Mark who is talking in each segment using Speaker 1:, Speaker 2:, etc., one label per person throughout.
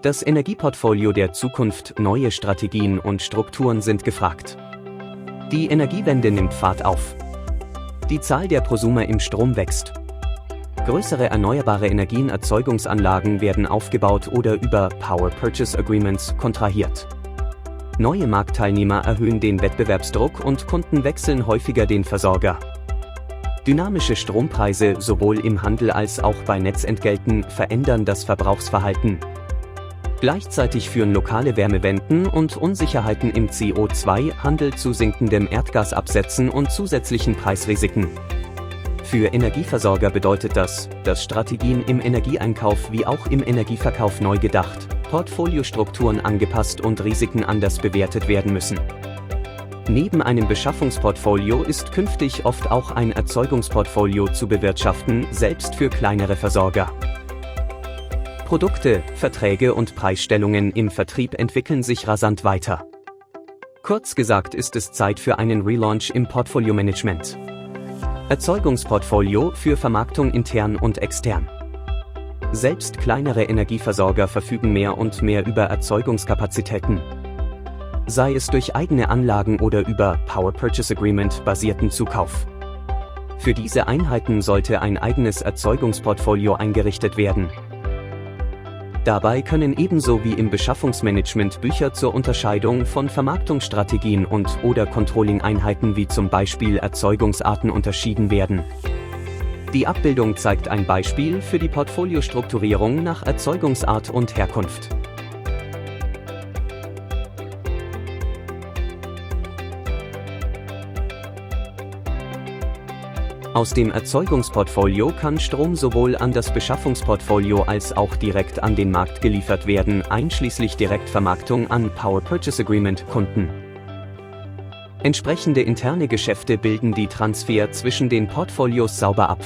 Speaker 1: Das Energieportfolio der Zukunft, neue Strategien und Strukturen sind gefragt. Die Energiewende nimmt Fahrt auf. Die Zahl der Prosumer im Strom wächst. Größere erneuerbare Energienerzeugungsanlagen werden aufgebaut oder über Power Purchase Agreements kontrahiert. Neue Marktteilnehmer erhöhen den Wettbewerbsdruck und Kunden wechseln häufiger den Versorger. Dynamische Strompreise sowohl im Handel als auch bei Netzentgelten verändern das Verbrauchsverhalten. Gleichzeitig führen lokale Wärmewenden und Unsicherheiten im CO2-Handel zu sinkendem Erdgasabsätzen und zusätzlichen Preisrisiken. Für Energieversorger bedeutet das, dass Strategien im Energieeinkauf wie auch im Energieverkauf neu gedacht, Portfoliostrukturen angepasst und Risiken anders bewertet werden müssen. Neben einem Beschaffungsportfolio ist künftig oft auch ein Erzeugungsportfolio zu bewirtschaften, selbst für kleinere Versorger. Produkte, Verträge und Preisstellungen im Vertrieb entwickeln sich rasant weiter. Kurz gesagt ist es Zeit für einen Relaunch im Portfolio-Management. Erzeugungsportfolio für Vermarktung intern und extern. Selbst kleinere Energieversorger verfügen mehr und mehr über Erzeugungskapazitäten. Sei es durch eigene Anlagen oder über Power Purchase Agreement basierten Zukauf. Für diese Einheiten sollte ein eigenes Erzeugungsportfolio eingerichtet werden. Dabei können ebenso wie im Beschaffungsmanagement Bücher zur Unterscheidung von Vermarktungsstrategien und/oder Controlling-Einheiten wie zum Beispiel Erzeugungsarten unterschieden werden. Die Abbildung zeigt ein Beispiel für die Portfoliostrukturierung nach Erzeugungsart und Herkunft. Aus dem Erzeugungsportfolio kann Strom sowohl an das Beschaffungsportfolio als auch direkt an den Markt geliefert werden, einschließlich Direktvermarktung an Power Purchase Agreement Kunden. Entsprechende interne Geschäfte bilden die Transfer zwischen den Portfolios sauber ab.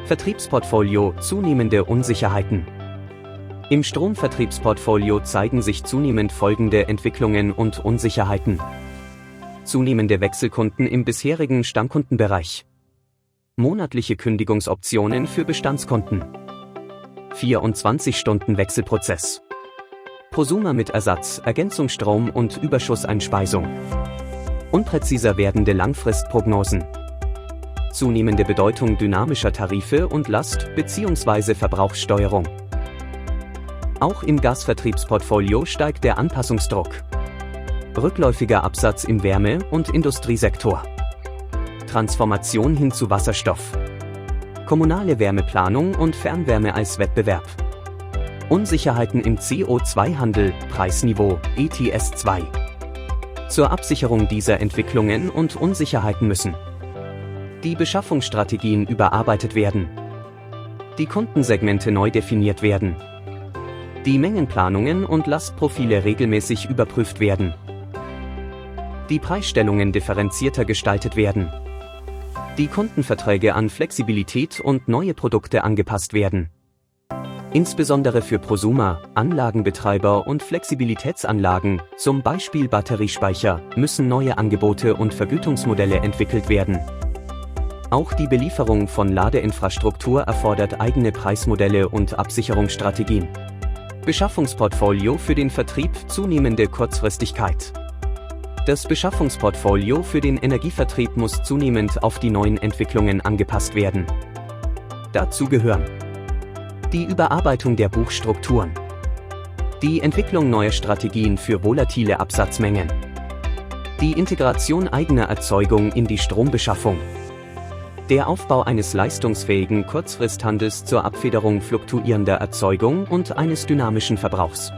Speaker 1: Vertriebsportfolio, zunehmende Unsicherheiten. Im Stromvertriebsportfolio zeigen sich zunehmend folgende Entwicklungen und Unsicherheiten. Zunehmende Wechselkunden im bisherigen Stammkundenbereich. Monatliche Kündigungsoptionen für Bestandskunden. 24-Stunden-Wechselprozess. Prosumer mit Ersatz, Ergänzungsstrom und Überschusseinspeisung. Unpräziser werdende Langfristprognosen. Zunehmende Bedeutung dynamischer Tarife und Last- bzw. Verbrauchssteuerung. Auch im Gasvertriebsportfolio steigt der Anpassungsdruck. Rückläufiger Absatz im Wärme- und Industriesektor. Transformation hin zu Wasserstoff. Kommunale Wärmeplanung und Fernwärme als Wettbewerb. Unsicherheiten im CO2-Handel, Preisniveau, ETS2. Zur Absicherung dieser Entwicklungen und Unsicherheiten müssen die Beschaffungsstrategien überarbeitet werden, die Kundensegmente neu definiert werden, die Mengenplanungen und Lastprofile regelmäßig überprüft werden, die Preisstellungen differenzierter gestaltet werden, die Kundenverträge an Flexibilität und neue Produkte angepasst werden. Insbesondere für Prosumer, Anlagenbetreiber und Flexibilitätsanlagen, zum Beispiel Batteriespeicher, müssen neue Angebote und Vergütungsmodelle entwickelt werden. Auch die Belieferung von Ladeinfrastruktur erfordert eigene Preismodelle und Absicherungsstrategien. Beschaffungsportfolio für den Vertrieb, zunehmende Kurzfristigkeit. Das Beschaffungsportfolio für den Energievertrieb muss zunehmend auf die neuen Entwicklungen angepasst werden. Dazu gehören die Überarbeitung der Buchstrukturen, die Entwicklung neuer Strategien für volatile Absatzmengen, die Integration eigener Erzeugung in die Strombeschaffung, der Aufbau eines leistungsfähigen Kurzfristhandels zur Abfederung fluktuierender Erzeugung und eines dynamischen Verbrauchs.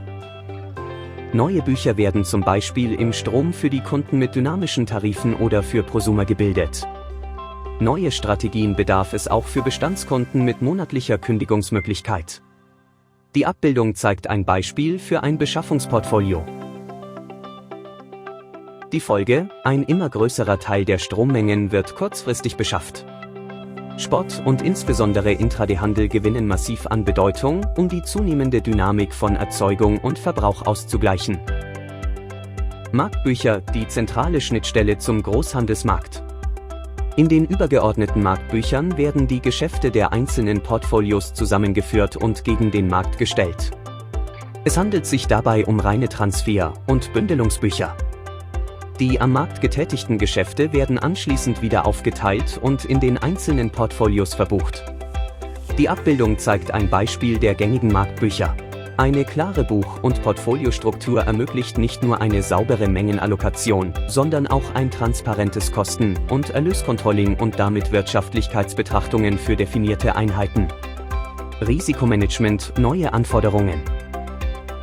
Speaker 1: Neue Bücher werden zum Beispiel im Strom für die Kunden mit dynamischen Tarifen oder für Prosumer gebildet. Neue Strategien bedarf es auch für Bestandskunden mit monatlicher Kündigungsmöglichkeit. Die Abbildung zeigt ein Beispiel für ein Beschaffungsportfolio. Die Folge: ein immer größerer Teil der Strommengen wird kurzfristig beschafft. Spot und insbesondere Intraday-Handel gewinnen massiv an Bedeutung, um die zunehmende Dynamik von Erzeugung und Verbrauch auszugleichen. Marktbücher, die zentrale Schnittstelle zum Großhandelsmarkt. In den übergeordneten Marktbüchern werden die Geschäfte der einzelnen Portfolios zusammengeführt und gegen den Markt gestellt. Es handelt sich dabei um reine Transfer- und Bündelungsbücher. Die am Markt getätigten Geschäfte werden anschließend wieder aufgeteilt und in den einzelnen Portfolios verbucht. Die Abbildung zeigt ein Beispiel der gängigen Marktbücher. Eine klare Buch- und Portfoliostruktur ermöglicht nicht nur eine saubere Mengenallokation, sondern auch ein transparentes Kosten- und Erlöscontrolling und damit Wirtschaftlichkeitsbetrachtungen für definierte Einheiten. Risikomanagement, neue Anforderungen.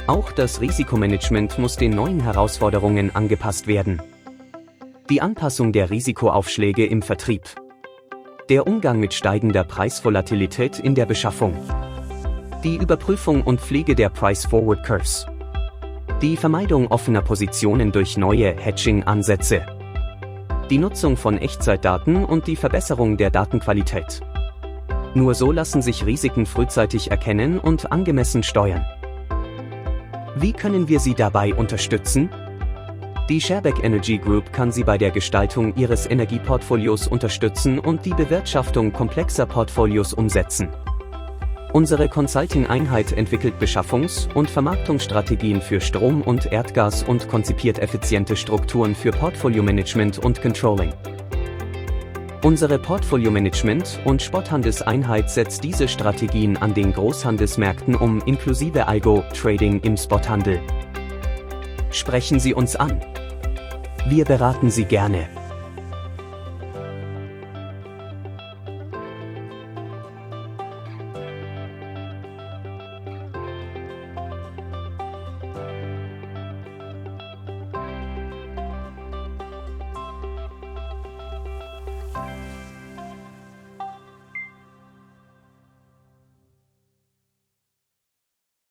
Speaker 1: Auch das Risikomanagement muss den neuen Herausforderungen angepasst werden. Die Anpassung der Risikoaufschläge im Vertrieb. Der Umgang mit steigender Preisvolatilität in der Beschaffung. Die Überprüfung und Pflege der Price-Forward Curves. Die Vermeidung offener Positionen durch neue Hedging-Ansätze. Die Nutzung von Echtzeitdaten und die Verbesserung der Datenqualität. Nur so lassen sich Risiken frühzeitig erkennen und angemessen steuern. Wie können wir Sie dabei unterstützen? Die Schaerbeek Energy Group kann Sie bei der Gestaltung Ihres Energieportfolios unterstützen und die Bewirtschaftung komplexer Portfolios umsetzen. Unsere Consulting-Einheit entwickelt Beschaffungs- und Vermarktungsstrategien für Strom und Erdgas und konzipiert effiziente Strukturen für Portfolio-Management und Controlling. Unsere Portfolio-Management- und Spothandelseinheit setzt diese Strategien an den Großhandelsmärkten um, inklusive Algo-Trading im Spothandel. Sprechen Sie uns an. Wir beraten Sie gerne.